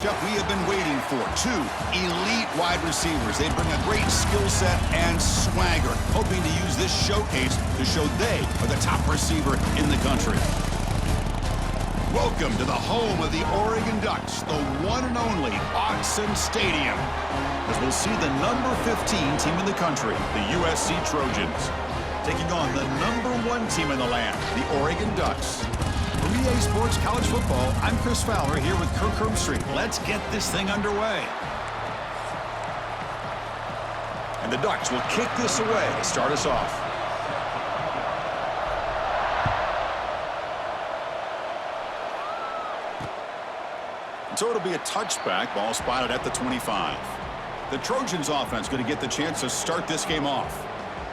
We have been waiting for two elite wide receivers. They bring a great skill set and swagger, hoping to use this showcase to show they are the top receiver in the country. Welcome to the home of the Oregon Ducks, the one and only Autzen Stadium, as we'll see the number 15 team in the country, the USC Trojans, taking on the number 1 team in the land, the Oregon Ducks. For EA Sports College Football, I'm Chris Fowler here with Kirk Herbstreit. Let's get this thing underway. And the Ducks will kick this away to start us off. So it'll be a touchback, ball spotted at the 25. The Trojans offense going to get the chance to start this game off.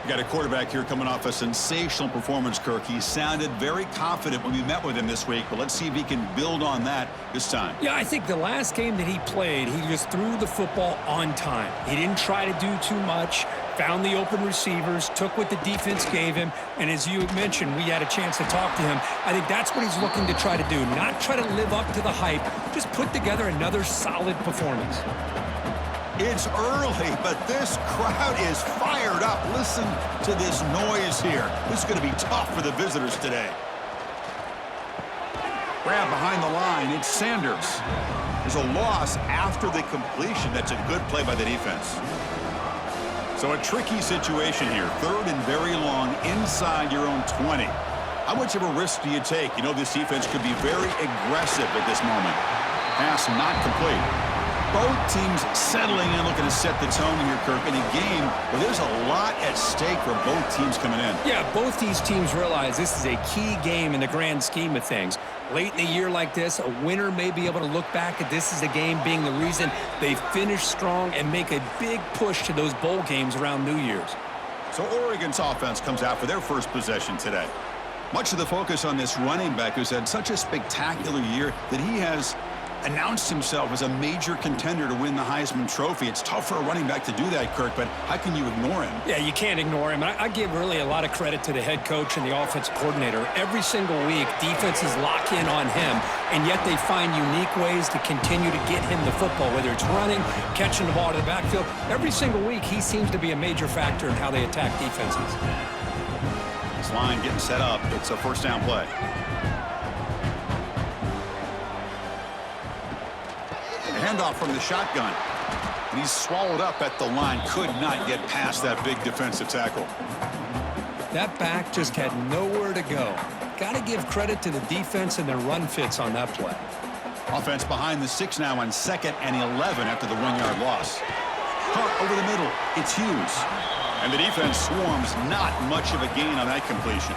We got a quarterback here coming off a sensational performance, Kirk. He sounded very confident when we met with him this week, but let's see if he can build on that this time. Yeah, I think the last game that he played, he just threw the football on time. He didn't try to do too much, found the open receivers, took what the defense gave him, and as you mentioned, we had a chance to talk to him. I think that's what he's looking to try to do, not try to live up to the hype, just put together another solid performance. It's early, but this crowd is fired up. Listen to this noise here. This is going to be tough for the visitors today. Grab behind the line. It's Sanders. There's a loss after the completion. That's a good play by the defense. So a tricky situation here. 3rd and very long inside your own 20. How much of a risk do you take? You know this defense could be very aggressive at this moment. Pass not complete. Both teams settling in, looking to set the tone here, Kirk, in a game where there's a lot at stake for both teams coming in. Yeah, both these teams realize this is a key game in the grand scheme of things. Late in a year like this, a winner may be able to look back at this as a game being the reason they finish strong and make a big push to those bowl games around New Year's. So Oregon's offense comes out for their first possession today. Much of the focus on this running back who's had such a spectacular year that he has announced himself as a major contender to win the Heisman Trophy. It's tough for a running back to do that, Kirk, but how can you ignore him? Yeah, you can't ignore him. I give really a lot of credit to the head coach and the offensive coordinator. Every single week, defenses lock in on him, and yet they find unique ways to continue to get him the football, whether it's running, catching the ball to the backfield. Every single week, he seems to be a major factor in how they attack defenses. This line getting set up. It's a first down play. Handoff from the shotgun. And he's swallowed up at the line. Could not get past that big defensive tackle. That back just had nowhere to go. Got to give credit to the defense and their run fits on that play. Offense behind the 6 now on 2nd and 11 after the 1-yard loss. Caught over the middle. It's Hughes. And the defense swarms. Not much of a gain on that completion.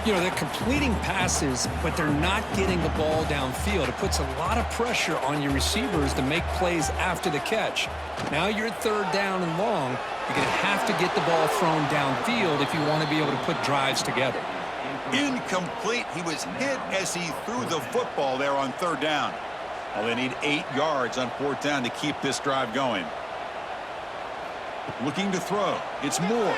You know, they're completing passes, but they're not getting the ball downfield. It puts a lot of pressure on your receivers to make plays after the catch. Now you're 3rd down and long. You're going to have to get the ball thrown downfield if you want to be able to put drives together. Incomplete. He was hit as he threw the football there on 3rd down. Well, they need 8 yards on 4th down to keep this drive going. Looking to throw. It's Moore.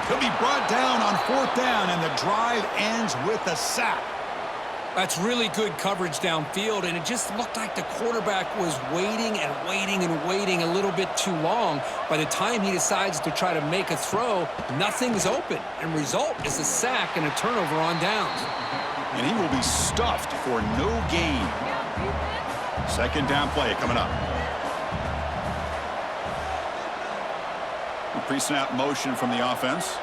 He'll be brought down on 4th down, and the drive ends with a sack. That's really good coverage downfield, and it just looked like the quarterback was waiting and waiting and waiting a little bit too long. By the time he decides to try to make a throw, nothing's open, and result is a sack and a turnover on downs. And he will be stuffed for no gain. 2nd down play coming up. Pre-snap motion from the offense.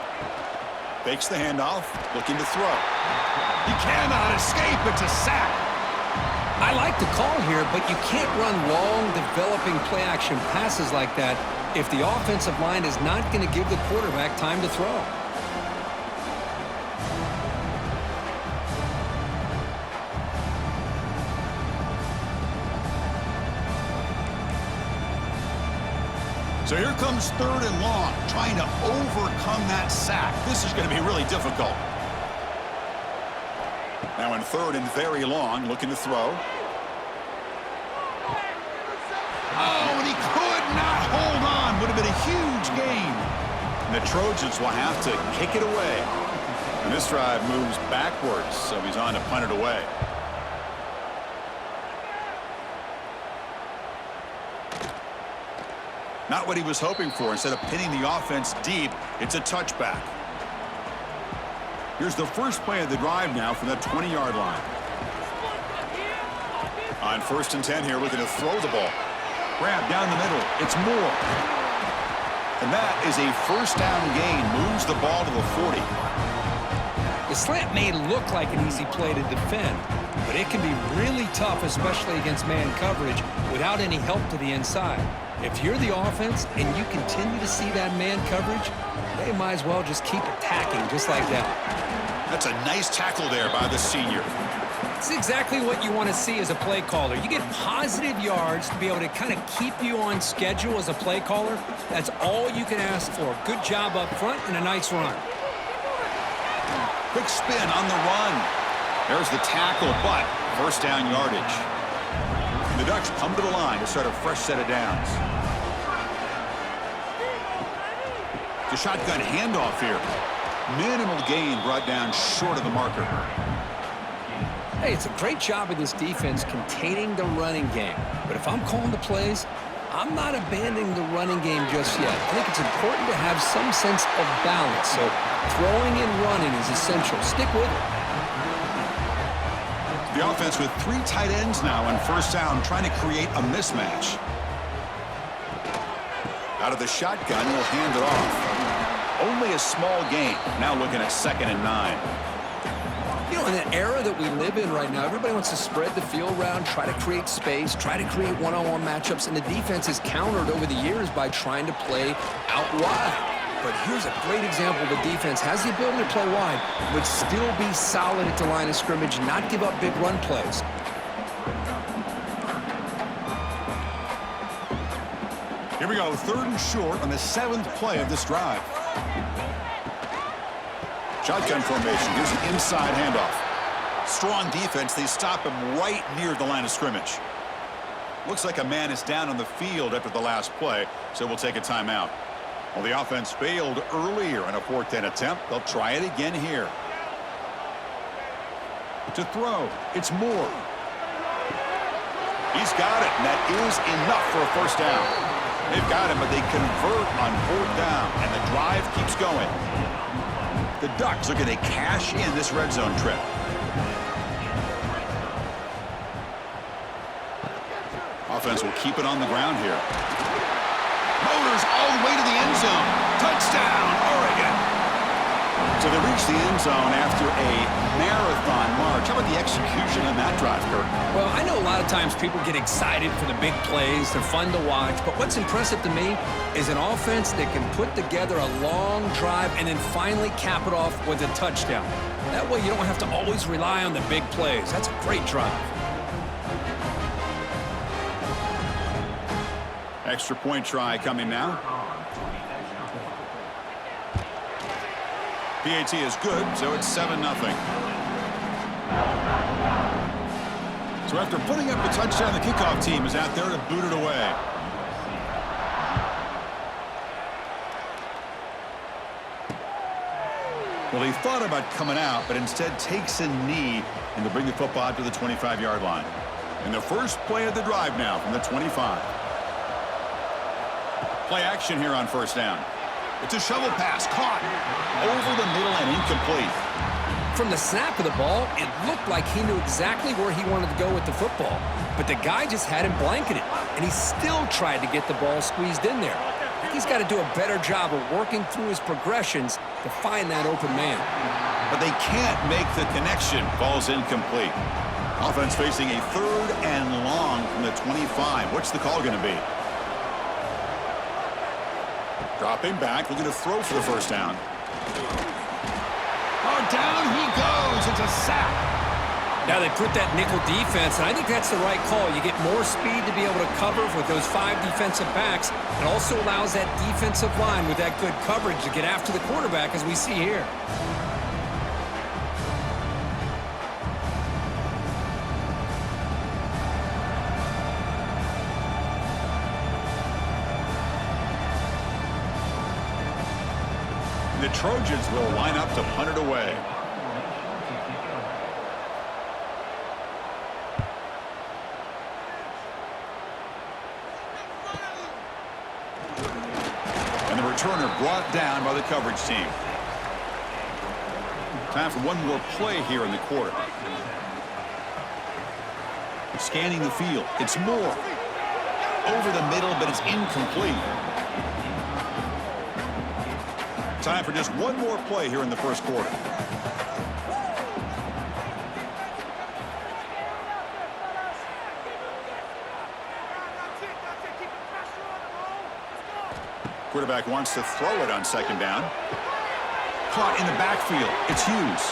Fakes the handoff, looking to throw. He cannot escape. It's a sack. I like the call here, but you can't run long, developing play-action passes like that if the offensive line is not going to give the quarterback time to throw. So here comes 3rd and long, trying to overcome that sack. This is going to be really difficult. Now in 3rd and very long, looking to throw. Oh, and he could not hold on. Would have been a huge gain. And the Trojans will have to kick it away. And this drive moves backwards, so he's on to punt it away. Not what he was hoping for. Instead of pinning the offense deep, it's a touchback. Here's the first play of the drive now from the 20-yard line. On 1st and 10 here, looking to throw the ball. Grab down the middle. It's Moore. And that is a first down gain. Moves the ball to the 40. The slant may look like an easy play to defend, but it can be really tough, especially against man coverage, without any help to the inside. If you're the offense and you continue to see that man coverage, they might as well just keep attacking just like that. That's a nice tackle there by the senior. It's exactly what you want to see as a play caller. You get positive yards to be able to kind of keep you on schedule as a play caller. That's all you can ask for. Good job up front and a nice run. Quick spin on the run. There's the tackle, but first down yardage. The Ducks come to the line to start a fresh set of downs. The shotgun handoff here. Minimal gain brought down short of the marker. Hey, it's a great job of this defense containing the running game. But if I'm calling the plays, I'm not abandoning the running game just yet. I think it's important to have some sense of balance. So throwing and running is essential. Stick with it. The offense with 3 tight ends now on first down, trying to create a mismatch. Out of the shotgun, he'll hand it off. Only a small gain. Now looking at 2nd and 9. You know, in the era that we live in right now, everybody wants to spread the field around, try to create space, try to create one-on-one matchups, and the defense is countered over the years by trying to play out wide. But here's a great example. The defense has the ability to play wide, but still be solid at the line of scrimmage, not give up big run plays. Here we go, 3rd and short on the 7th play of this drive. Shotgun formation. Here's an inside handoff. Strong defense. They stop him right near the line of scrimmage. Looks like a man is down on the field after the last play, so we'll take a timeout. Well, the offense failed earlier in a 4th and attempt. They'll try it again here. To throw, it's Moore. He's got it, and that is enough for a first down. They've got him, but they convert on 4th down, and the drive keeps going. The Ducks looking to cash in this red zone trip. Offense will keep it on the ground here. Motors all the way to the end zone. Touchdown, Oregon. So they reach the end zone after a marathon march. How about the execution on that drive, Kurt? Well, I know a lot of times people get excited for the big plays. They're fun to watch. But what's impressive to me is an offense that can put together a long drive and then finally cap it off with a touchdown. That way you don't have to always rely on the big plays. That's a great drive. Extra point try coming now. PAT is good, so it's 7-0. So after putting up a touchdown, the kickoff team is out there to boot it away. Well, he thought about coming out, but instead takes a knee and to bring the football out to the 25-yard line. And the first play of the drive now from the 25. Play action here on first down. It's a shovel pass, caught over the middle and incomplete. From the snap of the ball, it looked like he knew exactly where he wanted to go with the football. But the guy just had him blanketed, and he still tried to get the ball squeezed in there. I think he's got to do a better job of working through his progressions to find that open man. But they can't make the connection. Ball's incomplete. Offense facing a 3rd and long from the 25. What's the call going to be? Dropping back, looking to throw for the first down. Oh, down he goes. It's a sack. Now they put that nickel defense, and I think that's the right call. You get more speed to be able to cover with those 5 defensive backs. It also allows that defensive line with that good coverage to get after the quarterback, as we see here. The Trojans will line up to punt it away. returner brought down by the coverage team. Time for one more play here in the quarter. Scanning the field. It's Moore. Over the middle, but it's incomplete. Time for just one more play here in the first quarter. Quarterback wants to throw it on second down. Caught in the backfield. It's Hughes.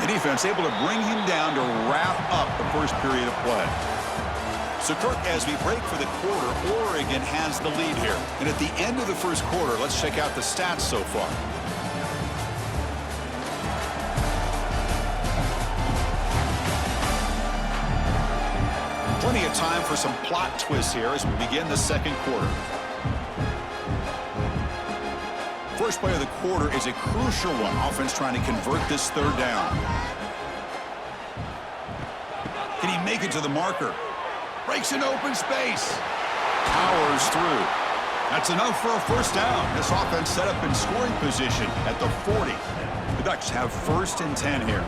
The defense able to bring him down to wrap up the first period of play. So, Kirk, as we break for the quarter, Oregon has the lead here. And at the end of the first quarter, let's check out the stats so far. Plenty of time for some plot twists here as we begin the second quarter. First play of the quarter is a crucial one. Offense trying to convert this third down. Can he make it to the marker? Breaks an open space. Powers through. That's enough for a first down. This offense set up in scoring position at the 40. The Ducks have 1st and 10 here.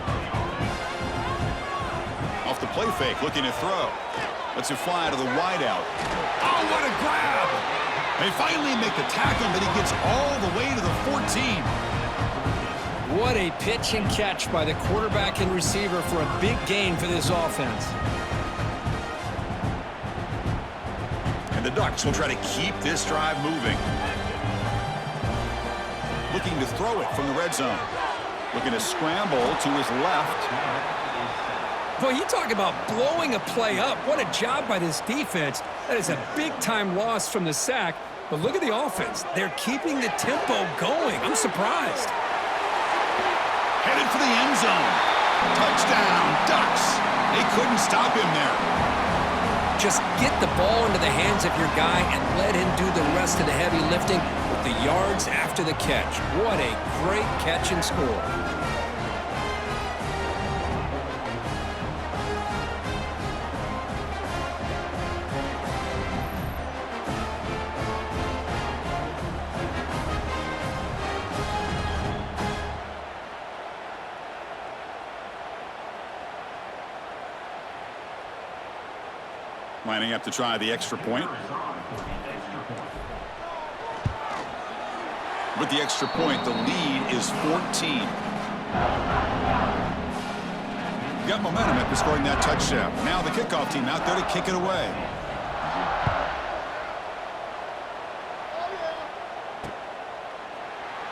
Off the play fake, looking to throw. Lets it fly to the wideout. Oh, what a grab! They finally make the tackle, but he gets all the way to the 14. What a pitch and catch by the quarterback and receiver for a big gain for this offense. And the Ducks will try to keep this drive moving. Looking to throw it from the red zone. Looking to scramble to his left. Boy, you talk about blowing a play up. What a job by this defense. That is a big-time loss from the sack. But look at the offense. They're keeping the tempo going. I'm surprised. Headed for the end zone. Touchdown, Ducks. They couldn't stop him there. Just get the ball into the hands of your guy and let him do the rest of the heavy lifting with the yards after the catch. What a great catch and score. Lining up to try the extra point. With the extra point, the lead is 14. Got momentum after scoring that touchdown. Now the kickoff team out there to kick it away.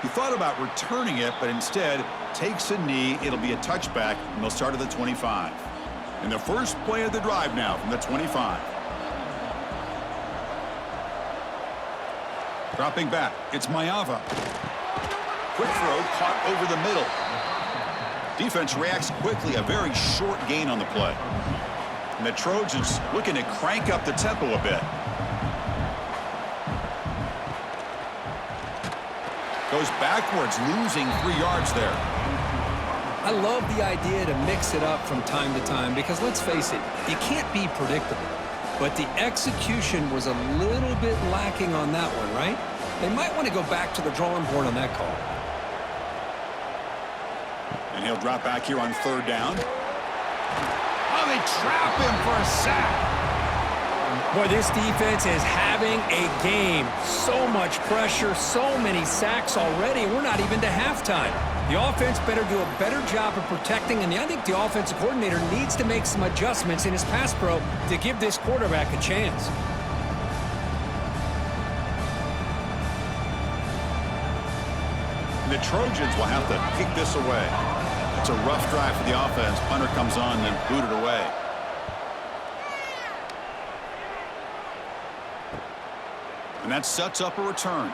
He thought about returning it, but instead takes a knee. It'll be a touchback, and they'll start at the 25. And the first play of the drive now from the 25. Dropping back, it's Mayava. Quick throw caught over the middle. Defense reacts quickly, a very short gain on the play. And the Trojans looking to crank up the tempo a bit. Goes backwards, losing 3 yards there. I love the idea to mix it up from time to time because, let's face it, you can't be predictable. But the execution was a little bit lacking on that one, right? They might want to go back to the drawing board on that call. And he'll drop back here on third down. Oh, they trap him for a sack. Boy, this defense is having a game. So much pressure, so many sacks already, and we're not even to halftime. The offense better do a better job of protecting, and I think the offensive coordinator needs to make some adjustments in his pass pro to give this quarterback a chance. The Trojans will have to kick this away. It's a rough drive for the offense. Punter comes on and booted away. And that sets up a return.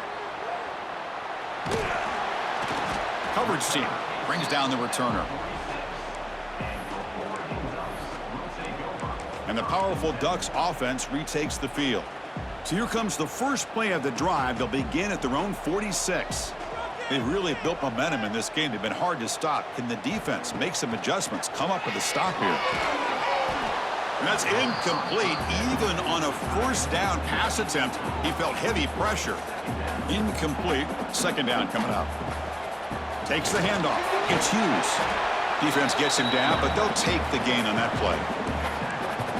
Coverage team brings down the returner. And the powerful Ducks offense retakes the field. So here comes the first play of the drive. They'll begin at their own 46. They've really built momentum in this game. They've been hard to stop. Can the defense make some adjustments, come up with a stop here? And that's incomplete, even on a first down pass attempt, he felt heavy pressure. Incomplete. Second down coming up. Takes the handoff. It's Hughes. Defense gets him down, but they'll take the gain on that play.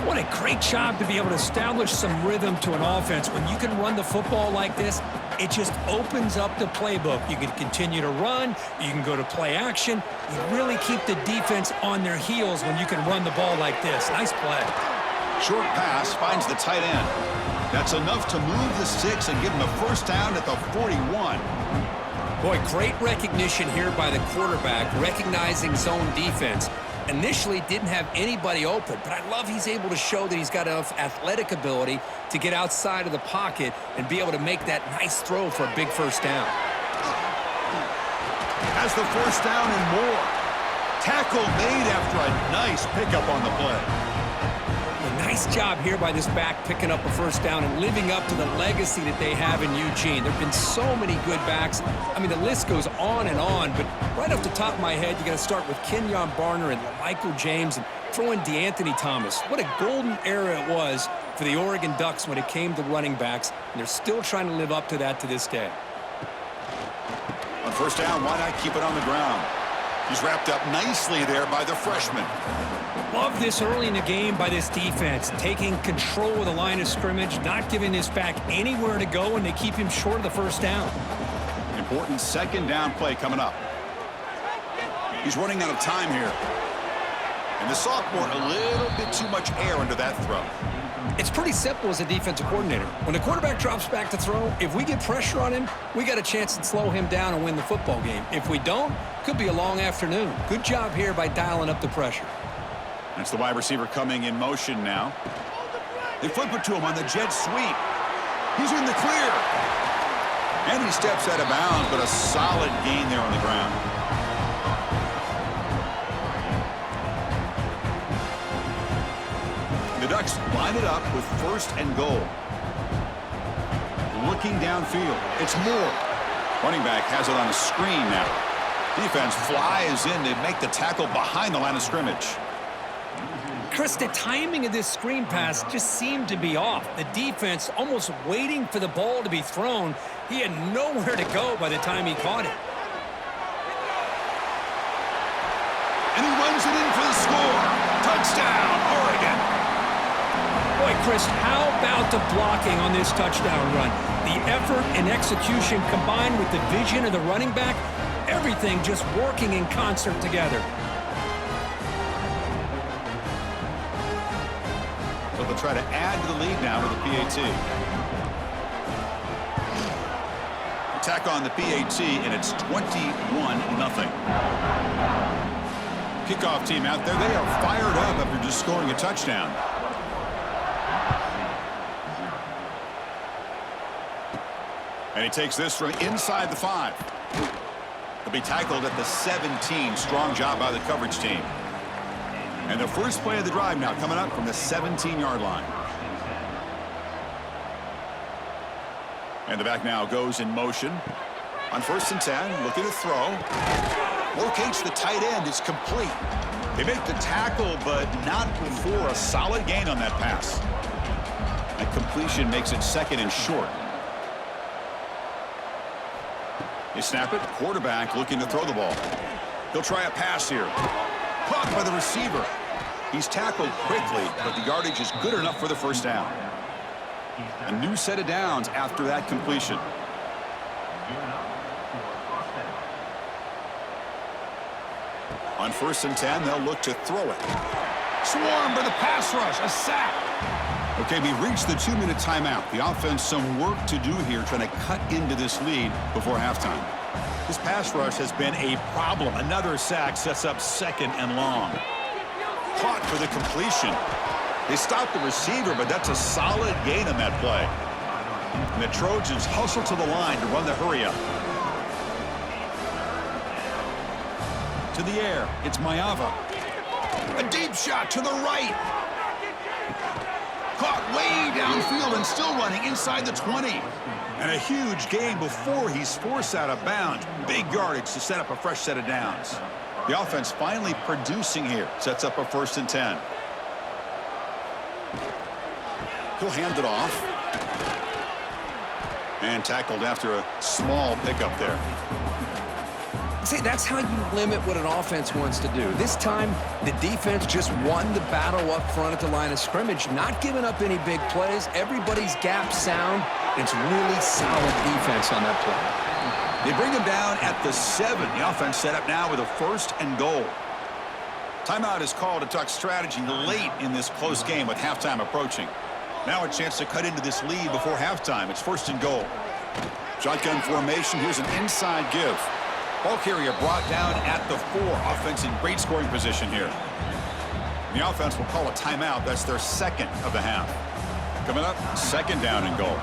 What a great job to be able to establish some rhythm to an offense. When you can run the football like this, it just opens up the playbook. You can continue to run. You can go to play action. You really keep the defense on their heels when you can run the ball like this. Nice play. Short pass finds the tight end. That's enough to move the sticks and give him a first down at the 41. Boy, great recognition here by the quarterback, recognizing zone defense. Initially didn't have anybody open, but I love he's able to show that he's got enough athletic ability to get outside of the pocket and be able to make that nice throw for a big first down. Has the first down and more. Tackle made after a nice pickup on the play. A nice job here by this back picking up a first down and living up to the legacy that they have in Eugene. There have been so many good backs. I mean, the list goes on, but right off the top of my head, you got to start with Kenyon Barner and Michael James and throw in DeAnthony Thomas. What a golden era it was for the Oregon Ducks when it came to running backs, and they're still trying to live up to that to this day. On first down, why not keep it on the ground? He's wrapped up nicely there by the freshman. Love this early in the game by this defense, taking control of the line of scrimmage, not giving this back anywhere to go, and they keep him short of the first down. Important second down play coming up. He's running out of time here. And the sophomore, a little bit too much air under that throw. It's pretty simple as a defensive coordinator. When the quarterback drops back to throw, if we get pressure on him, we got a chance to slow him down and win the football game. If we don't, could be a long afternoon. Good job here by dialing up the pressure. That's the wide receiver coming in motion now. They flip it to him on the jet sweep. He's in the clear. And he steps out of bounds, but a solid gain there on the ground. The Ducks line it up with first and goal. Looking downfield. It's Moore. Running back has it on a screen now. Defense flies in to make the tackle behind the line of scrimmage. Chris, the timing of this screen pass just seemed to be off. The defense almost waiting for the ball to be thrown. He had nowhere to go by the time he caught it. And he runs it in for the score. Touchdown, Oregon. Boy, Chris, how about the blocking on this touchdown run? The effort and execution combined with the vision of the running back, everything just working in concert together. So they'll try to add to the lead now with the PAT. Attack on the PAT, and it's 21-0. Kickoff team out there. They are fired up after just scoring a touchdown. And he takes this from inside the 5. He'll be tackled at the 17. Strong job by the coverage team. And the first play of the drive now coming up from the 17-yard line. And the back now goes in motion. On first and 10, looking to throw. Locates the tight end. It's complete. They make the tackle, but not before a solid gain on that pass. That completion makes it second and short. They snap it. Quarterback looking to throw the ball. He'll try a pass here. Caught by the receiver. He's tackled quickly, but the yardage is good enough for the first down. A new set of downs after that completion. On first and 10, they'll look to throw it. Swarmed by the pass rush. A sack. Okay, we reached the 2-minute timeout. The offense some work to do here trying to cut into this lead before halftime. This pass rush has been a problem. Another sack sets up second and long. Caught for the completion. They stopped the receiver, but that's a solid gain on that play. And the Trojans hustle to the line to run the hurry-up. To the air, it's Mayava. A deep shot to the right. Caught way downfield and still running inside the 20. And a huge gain before he's forced out of bounds. Big yardage to set up a fresh set of downs. The offense finally producing here. Sets up a first and 10. He'll hand it off. And tackled after a small pickup there. See, that's how you limit what an offense wants to do. This time, the defense just won the battle up front at the line of scrimmage, not giving up any big plays. Everybody's gap sound. It's really solid defense on that play. They bring him down at the 7. The offense set up now with a 1st and goal. Timeout is called to talk strategy late in this close game with halftime approaching. Now a chance to cut into this lead before halftime. It's 1st and goal. Shotgun formation. Here's an inside give. Ball carrier brought down at the 4. Offense in great scoring position here. And the offense will call a timeout. That's their 2nd of the half. Coming up, 2nd down and goal.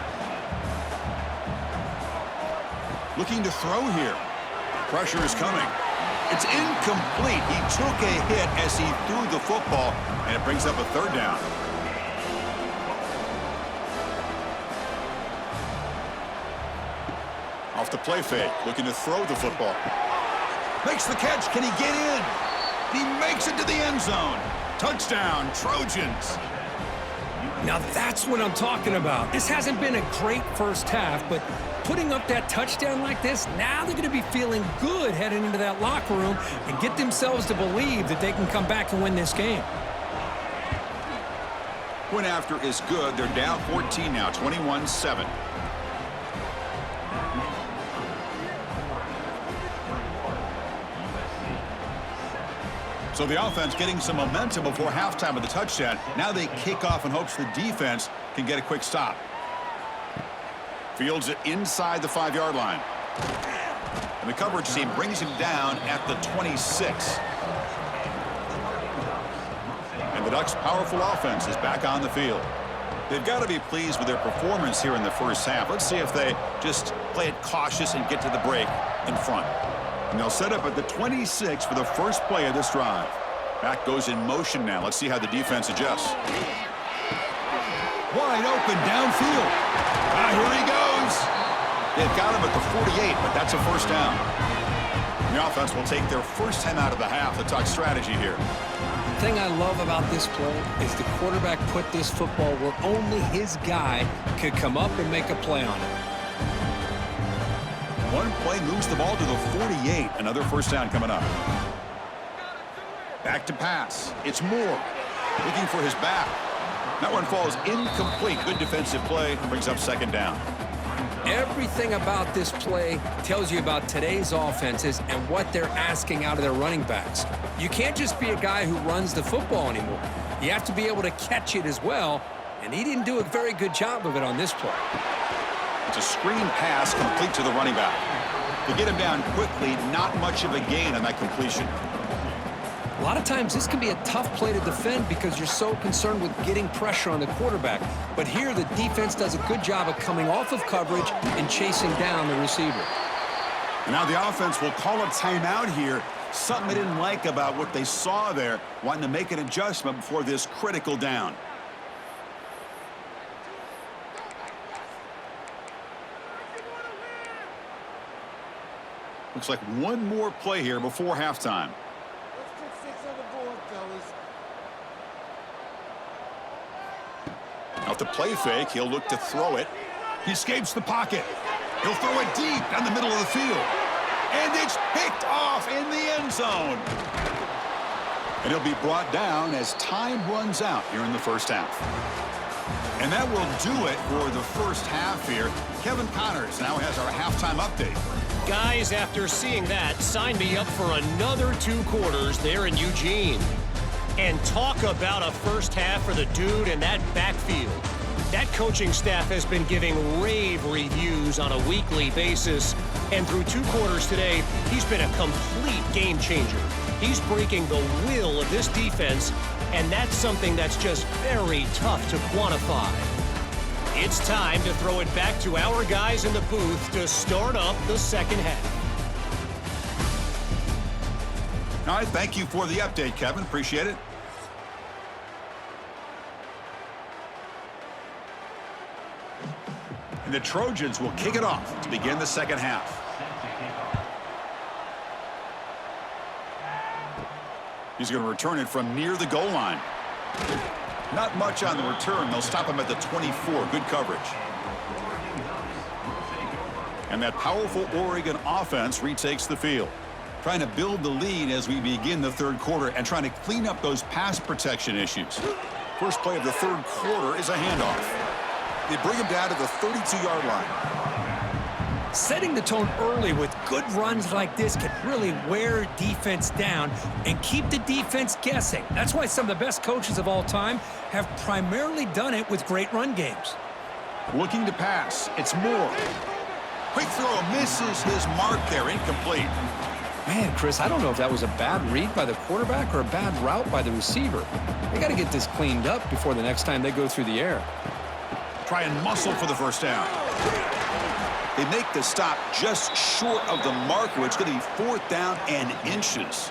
Looking to throw here. Pressure is coming. It's incomplete. He took a hit as he threw the football, and it brings up a 3rd down. Off the play fake, looking to throw the football. Makes the catch. Can he get in? He makes it to the end zone. Touchdown, Trojans. Now that's what I'm talking about. This hasn't been a great first half, but putting up that touchdown like this, now they're going to be feeling good heading into that locker room and get themselves to believe that they can come back and win this game. Point after is good. They're down 14 now, 21-7. So the offense getting some momentum before halftime with the touchdown. Now they kick off in hopes the defense can get a quick stop. Fields it inside the 5-yard line. And the coverage team brings him down at the 26. And the Ducks' powerful offense is back on the field. They've got to be pleased with their performance here in the first half. Let's see if they just play it cautious and get to the break in front. And they'll set up at the 26 for the first play of this drive. Back goes in motion now. Let's see how the defense adjusts. Wide open downfield. Here he goes. They've got him at the 48, but that's a 1st down. The offense will take their first 10 out of the half to talk strategy here. The thing I love about this play is the quarterback put this football where only his guy could come up and make a play on it. One play moves the ball to the 48. Another 1st down coming up. Back to pass. It's Moore looking for his back. That one falls incomplete. Good defensive play. Brings up 2nd down. Everything about this play tells you about today's offenses and what they're asking out of their running backs. You can't just be a guy who runs the football anymore. You have to be able to catch it as well, and he didn't do a very good job of it on this play. It's a screen pass complete to the running back. To get him down quickly, not much of a gain on that completion. A lot of times this can be a tough play to defend because you're so concerned with getting pressure on the quarterback. But here the defense does a good job of coming off of coverage and chasing down the receiver. And now the offense will call a timeout here. Something they didn't like about what they saw there, wanting to make an adjustment before this critical down. Looks like one more play here before halftime. Let's put 6 on the board, fellas. Off the play fake, he'll look to throw it. He escapes the pocket. He'll throw it deep down the middle of the field. And it's picked off in the end zone. And he'll be brought down as time runs out here in the first half. And that will do it for the first half here. Kevin Connors now has our halftime update. Guys, after seeing that, sign me up for another 2 quarters there in Eugene. And talk about a first half for the dude in that backfield. That coaching staff has been giving rave reviews on a weekly basis. And through 2 quarters today, he's been a complete game changer. He's breaking the will of this defense, and that's something that's just very tough to quantify. It's time to throw it back to our guys in the booth to start up the second half. All right, thank you for the update, Kevin. Appreciate it. And the Trojans will kick it off to begin the second half. He's going to return it from near the goal line. Not much on the return. They'll stop him at the 24. Good coverage. And that powerful Oregon offense retakes the field. Trying to build the lead as we begin the third quarter and trying to clean up those pass protection issues. First play of the third quarter is a handoff. They bring him down to the 32-yard line. Setting the tone early with good runs like this can really wear defense down and keep the defense guessing. That's why some of the best coaches of all time have primarily done it with great run games. Looking to pass. It's Moore. Quick throw misses his mark there. Incomplete. Man, Chris, I don't know if that was a bad read by the quarterback or a bad route by the receiver. They got to get this cleaned up before the next time they go through the air. Try and muscle for the first down. They make the stop just short of the marker. It's going to be 4th down and inches.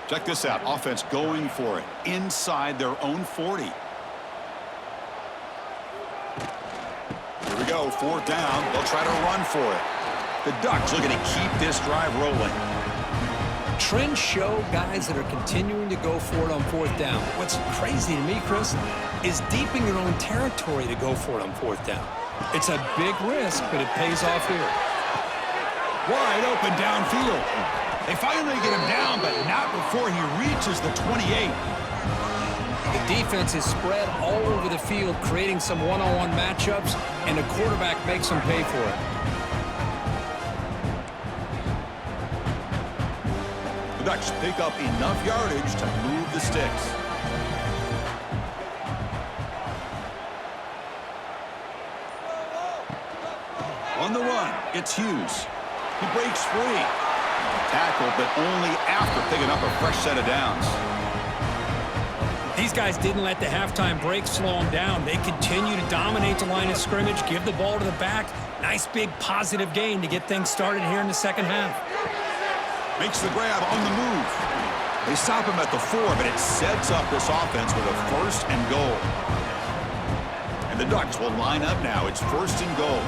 Check this out. Offense going for it inside their own 40. Here we go. 4th down. They'll try to run for it. The Ducks looking to keep this drive rolling. Trends show guys that are continuing to go for it on 4th down. What's crazy to me, Chris, is deep in your own territory to go for it on 4th down. It's a big risk, but it pays off here. Wide open downfield. They finally get him down, but not before he reaches the 28. The defense is spread all over the field, creating some one-on-one matchups, and the quarterback makes them pay for it. The Ducks pick up enough yardage to move the sticks. On the run, it's Hughes. He breaks free. Tackle, but only after picking up a fresh set of downs. These guys didn't let the halftime break slow them down. They continue to dominate the line of scrimmage, give the ball to the back. Nice big positive gain to get things started here in the second half. Makes the grab on the move. They stop him at the 4, but it sets up this offense with a 1st and goal. And the Ducks will line up now. It's 1st and goal.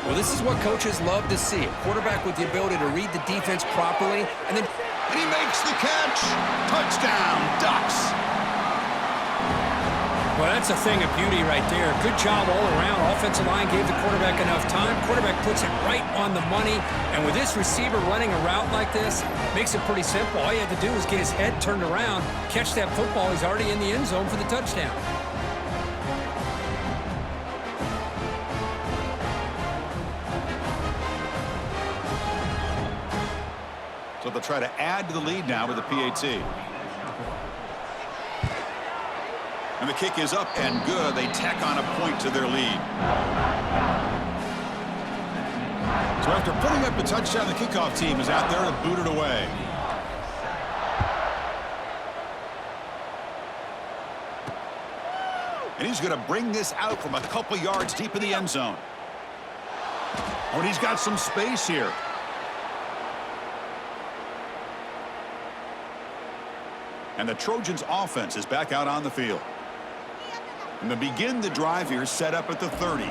Well, this is what coaches love to see. A quarterback with the ability to read the defense properly, and he makes the catch. Touchdown, Ducks. Well, that's a thing of beauty right there. Good job all around. Offensive line gave the quarterback enough time. Quarterback puts it right on the money. And with this receiver running a route like this, makes it pretty simple. All you had to do was get his head turned around, catch that football. He's already in the end zone for the touchdown. So they'll try to add to the lead now with the PAT. And the kick is up and good. They tack on a point to their lead. So after putting up a touchdown, the kickoff team is out there to boot it away. And he's going to bring this out from a couple yards deep in the end zone. Oh, and he's got some space here. And the Trojans offense is back out on the field. And to begin the drive here, set up at the 30.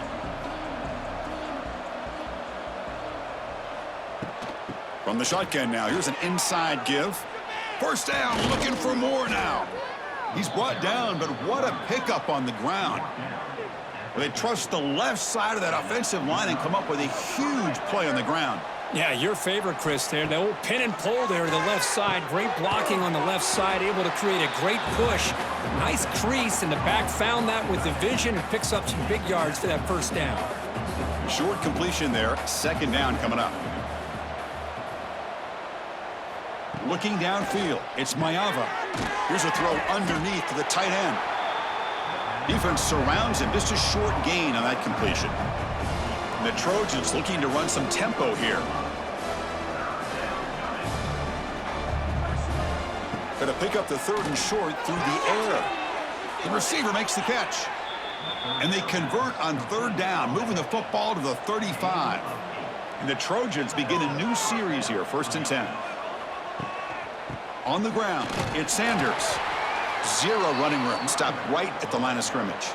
From the shotgun now, here's an inside give. First down, looking for more now. He's brought down, but what a pickup on the ground. They trust the left side of that offensive line and come up with a huge play on the ground. Yeah, your favorite, Chris, there. The old pin and pull there to the left side. Great blocking on the left side, able to create a great push. Nice crease, and the back found that with the vision and picks up some big yards for that first down. Short completion there. 2nd down coming up. Looking downfield, it's Mayava. Here's a throw underneath to the tight end. Defense surrounds him. Just a short gain on that completion. And the Trojans looking to run some tempo here. Going to pick up the 3rd and short through the air. The receiver makes the catch. And they convert on 3rd down, moving the football to the 35. And the Trojans begin a new series here, 1st and 10. On the ground, it's Sanders. 0 running room, stopped right at the line of scrimmage.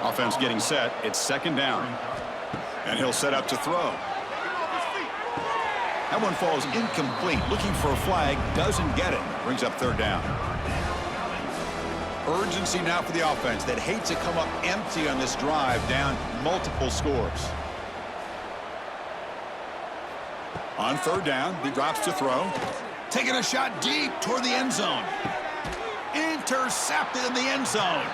Offense getting set, it's 2nd down. And he'll set up to throw. That one falls incomplete. Looking for a flag, doesn't get it. Brings up 3rd down. Urgency now for the offense that hates to come up empty on this drive, down multiple scores. On third down, he drops to throw. Taking a shot deep toward the end zone. Intercepted in the end zone.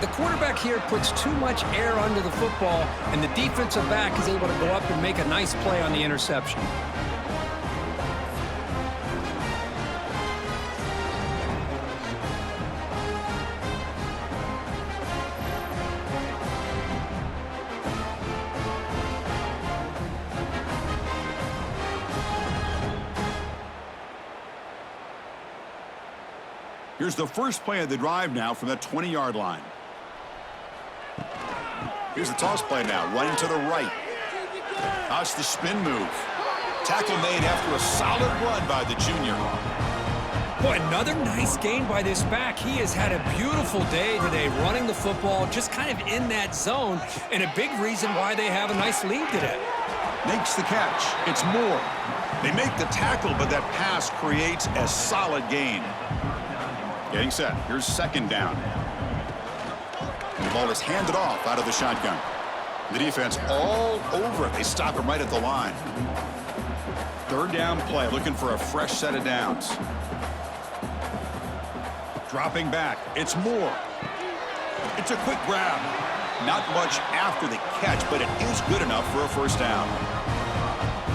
The quarterback here puts too much air under the football, and the defensive back is able to go up and make a nice play on the interception. Here's the first play of the drive now from the 20-yard line. Here's the toss play now, running to the right. That's the spin move. Tackle made after a solid run by the junior. Boy, another nice gain by this back. He has had a beautiful day today running the football, just kind of in that zone, and a big reason why they have a nice lead today. Makes the catch. It's Moore. They make the tackle, but that pass creates a solid gain. Getting set. Here's second down. And the ball is handed off out of the shotgun. The defense all over it. They stop him right at the line. Third down play, looking for a fresh set of downs. Dropping back. It's Moore. It's a quick grab. Not much after the catch, but it is good enough for a first down.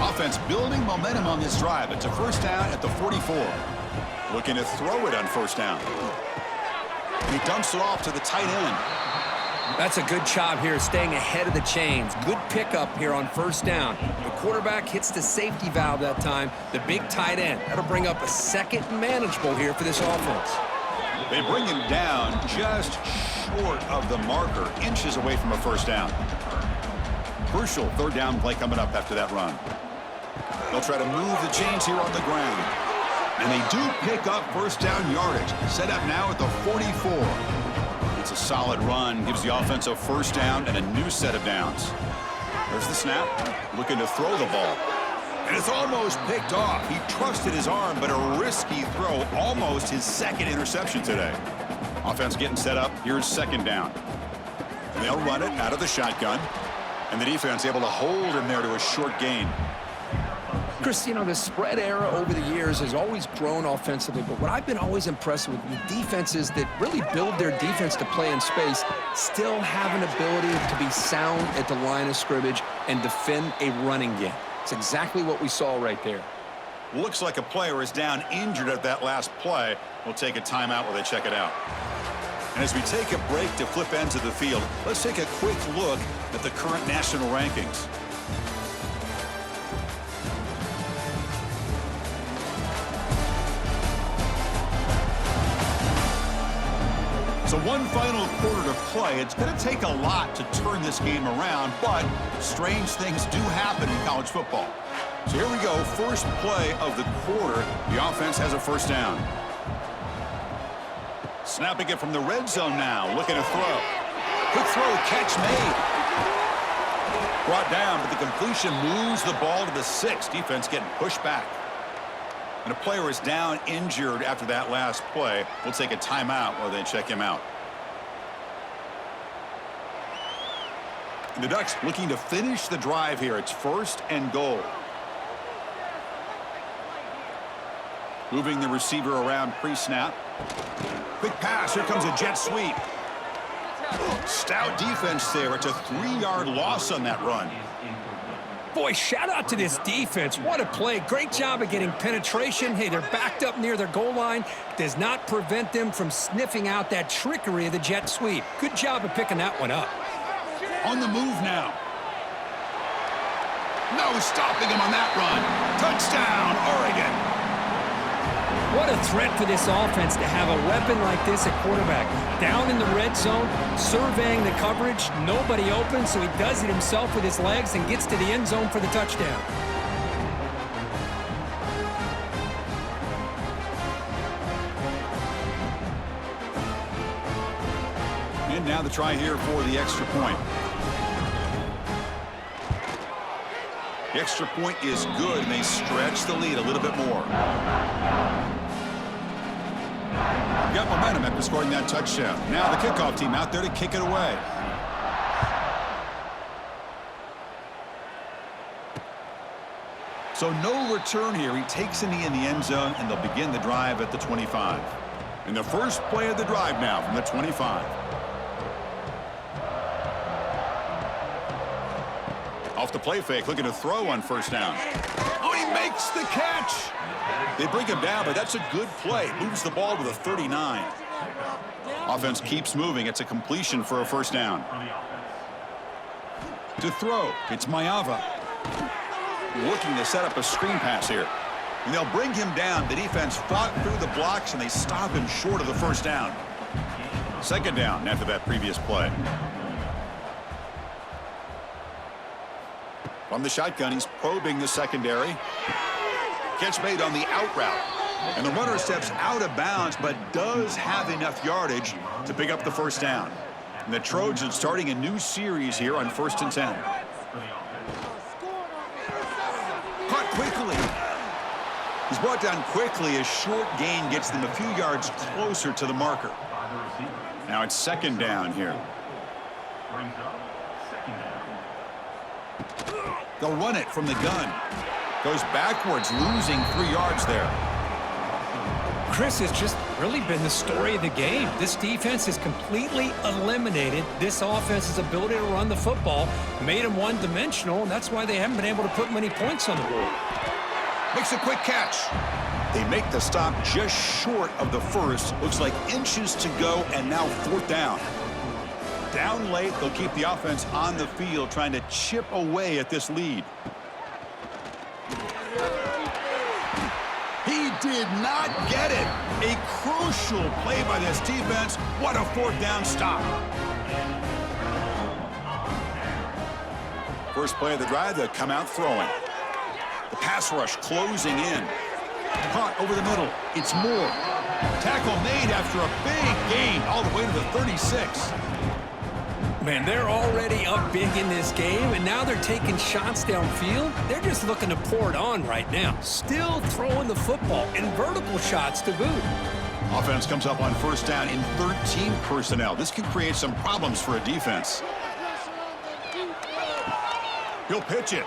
Offense building momentum on this drive. It's a first down at the 44. Looking to throw it on first down. He dumps it off to the tight end. That's a good job here, staying ahead of the chains. Good pickup here on first down. The quarterback hits the safety valve that time. The big tight end. That'll bring up a second and manageable here for this offense. They bring him down just short of the marker, inches away from a first down. Crucial third down play coming up after that run. They'll try to move the chains here on the ground. And they do pick up first down yardage. Set up now at the 44. It's a solid run. Gives the offense a first down and a new set of downs. There's the snap. Looking to throw the ball. And it's almost picked off. He trusted his arm, but a risky throw. Almost his second interception today. Offense getting set up. Here's second down. And they'll run it out of the shotgun. And the defense able to hold him there to a short gain. Chris, you know, the spread era over the years has always grown offensively, but what I've been always impressed with defenses that really build their defense to play in space still have an ability to be sound at the line of scrimmage and defend a running game. It's exactly what we saw right there. Looks like a player is down injured at that last play. We'll take a timeout while they check it out. And as we take a break to flip ends of the field, let's take a quick look at the current national rankings. So one final quarter to play. It's going to take a lot to turn this game around, but strange things do happen in college football. So here we go, first play of the quarter. The offense has a first down. Snapping it from the red zone now, looking to throw. Quick throw, catch made. Brought down, but the completion moves the ball to the 6. Defense getting pushed back. And a player is down injured after that last play. We'll take a timeout while they check him out. And the Ducks looking to finish the drive here. It's first and goal. Moving the receiver around pre-snap. Quick pass. Here comes a jet sweep. Stout defense there. It's a 3-yard loss on that run. Boy, shout out to this defense. What a play. Great job of getting penetration. Hey, they're backed up near their goal line. Does not prevent them from sniffing out that trickery of the jet sweep. Good job of picking that one up. On the move now. No stopping him on that run. Touchdown, Oregon. What a threat for this offense to have a weapon like this at quarterback. Down in the red zone, surveying the coverage, nobody open, so he does it himself with his legs and gets to the end zone for the touchdown. And now the try here for the extra point. The extra point is good, and they stretch the lead a little bit more. got momentum after scoring that touchdown. Now the kickoff team out there to kick it away. So no return here. He takes a knee in the end zone, and they'll begin the drive at the 25. And the first play of the drive now from the 25. Off the play fake, looking to throw on first down. Oh, he makes the catch. They bring him down, but that's a good play. Moves the ball to the 39. Offense keeps moving. It's a completion for a first down. To throw, it's Mayava. Looking to set up a screen pass here. And they'll bring him down. The defense fought through the blocks, and they stop him short of the first down. Second down after that previous play. From the shotgun, he's probing the secondary. Catch made on the out route. And the runner steps out of bounds, but does have enough yardage to pick up the first down. And the Trojans starting a new series here on 1st and 10. Caught quickly. He's brought down quickly. A short gain gets them a few yards closer to the marker. Now it's second down here. They'll run it from the gun. Goes backwards, losing 3 yards there. Chris, has just really been the story of the game. This defense has completely eliminated this offense's ability to run the football, made them one-dimensional, and that's why they haven't been able to put many points on the board. Makes a quick catch. They make the stop just short of the first. Looks like inches to go, and now 4th down. Down late, they'll keep the offense on the field, trying to chip away at this lead. He did not get it. A crucial play by this defense. What a 4th down stop. First play of the drive, they'll come out throwing. The pass rush closing in. Caught over the middle. It's Moore. Tackle made after a big gain all the way to the 36. Man, they're already up big in this game, and now they're taking shots downfield. They're just looking to pour it on right now. Still throwing the football, and vertical shots to boot. Offense comes up on first down in 13 personnel. This can create some problems for a defense. He'll pitch it.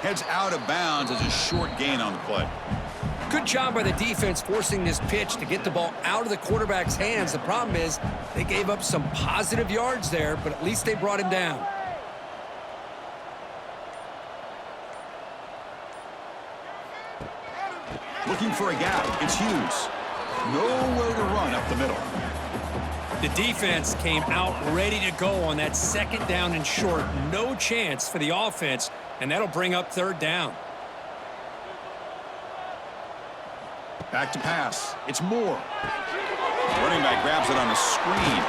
Heads out of bounds as a short gain on the play. Good job by the defense forcing this pitch to get the ball out of the quarterback's hands. The problem is they gave up some positive yards there, but at least they brought him down. Looking for a gap. It's Hughes. Nowhere to run up the middle. The defense came out ready to go on that second down and short. No chance for the offense, and that'll bring up 3rd down. Back to pass. It's Moore. Running back grabs it on a screen.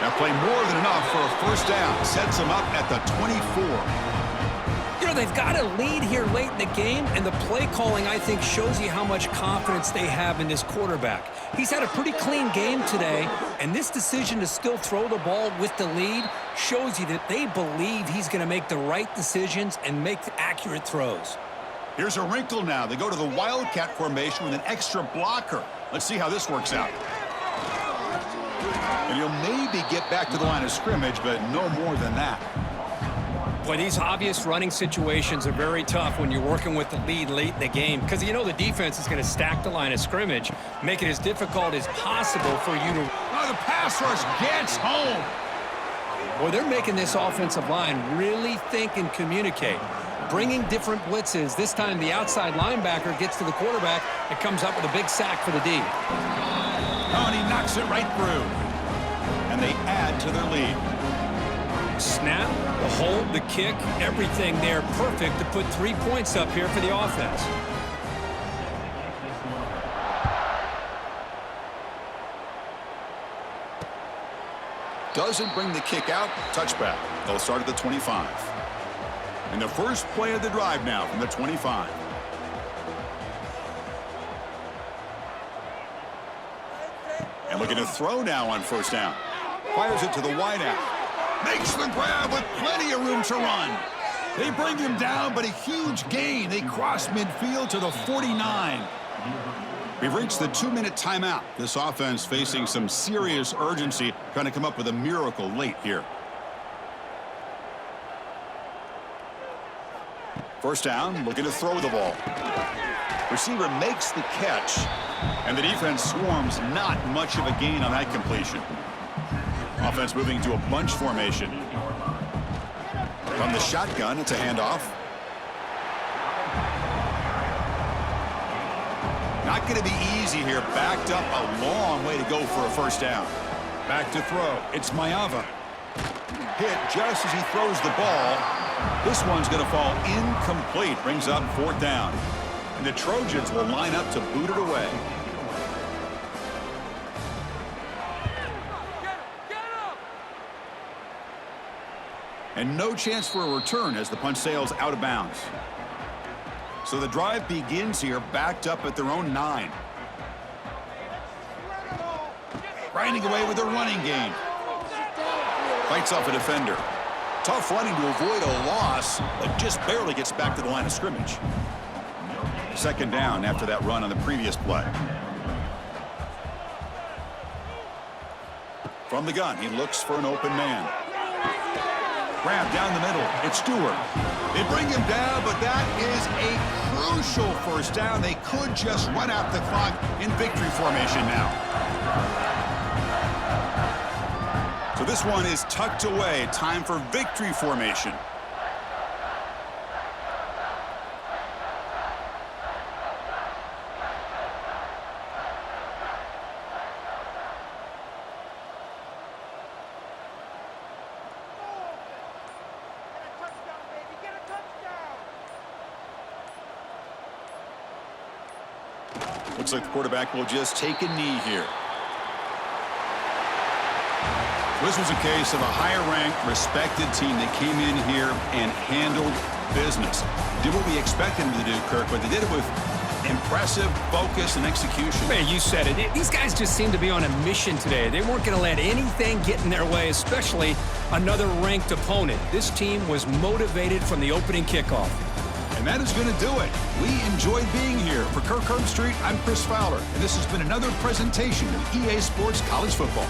Now play more than enough for a first down. Sets him up at the 24. You know, they've got a lead here late in the game, and the play calling, I think, shows you how much confidence they have in this quarterback. He's had a pretty clean game today, and this decision to still throw the ball with the lead shows you that they believe he's going to make the right decisions and make accurate throws. Here's a wrinkle now. They go to the Wildcat formation with an extra blocker. Let's see how this works out. And he'll maybe get back to the line of scrimmage, but no more than that. Boy, these obvious running situations are very tough when you're working with the lead late in the game, because you know the defense is going to stack the line of scrimmage, make it as difficult as possible for you to... Oh, the pass rush gets home. Boy, they're making this offensive line really think and communicate. Bringing different blitzes. This time the outside linebacker gets to the quarterback and comes up with a big sack for the D. Oh, and he knocks it right through. And they add to their lead. Snap, the hold, the kick, everything there perfect to put 3 points up here for the offense. Doesn't bring the kick out. Touchback. They'll start at the 25. And the first play of the drive now from the 25. And looking to throw now on first down. Fires it to the wideout. Makes the grab with plenty of room to run. They bring him down, but a huge gain. They cross midfield to the 49. We've reached the 2-minute timeout. This offense facing some serious urgency, trying to come up with a miracle late here. First down, looking to throw the ball. Receiver makes the catch, and the defense swarms. Not much of a gain on that completion. Offense moving to a bunch formation. From the shotgun, it's a handoff. Not going to be easy here. Backed up a long way to go for a first down. Back to throw. It's Mayava. Hit just as he throws the ball. This one's going to fall incomplete. Brings up 4th down. And the Trojans will line up to boot it away. And no chance for a return as the punch sails out of bounds. So the drive begins here, backed up at their own 9. Grinding away with a running game. Fights off a defender. Tough running to avoid a loss, but just barely gets back to the line of scrimmage. 2nd down after that run on the previous play. From the gun, he looks for an open man. Grab down the middle. It's Stewart. They bring him down, but that is a crucial first down. They could just run out the clock in victory formation now. So this one is tucked away. Time for victory formation. Looks like the quarterback will just take a knee here. This was a case of a higher-ranked, respected team that came in here and handled business. Did what we expected them to do, Kirk, but they did it with impressive focus and execution. Man, you said it. These guys just seem to be on a mission today. They weren't going to let anything get in their way, especially another ranked opponent. This team was motivated from the opening kickoff. And that is going to do it. We enjoyed being here. For Kirk Herbstreit, I'm Chris Fowler, and this has been another presentation of EA Sports College Football.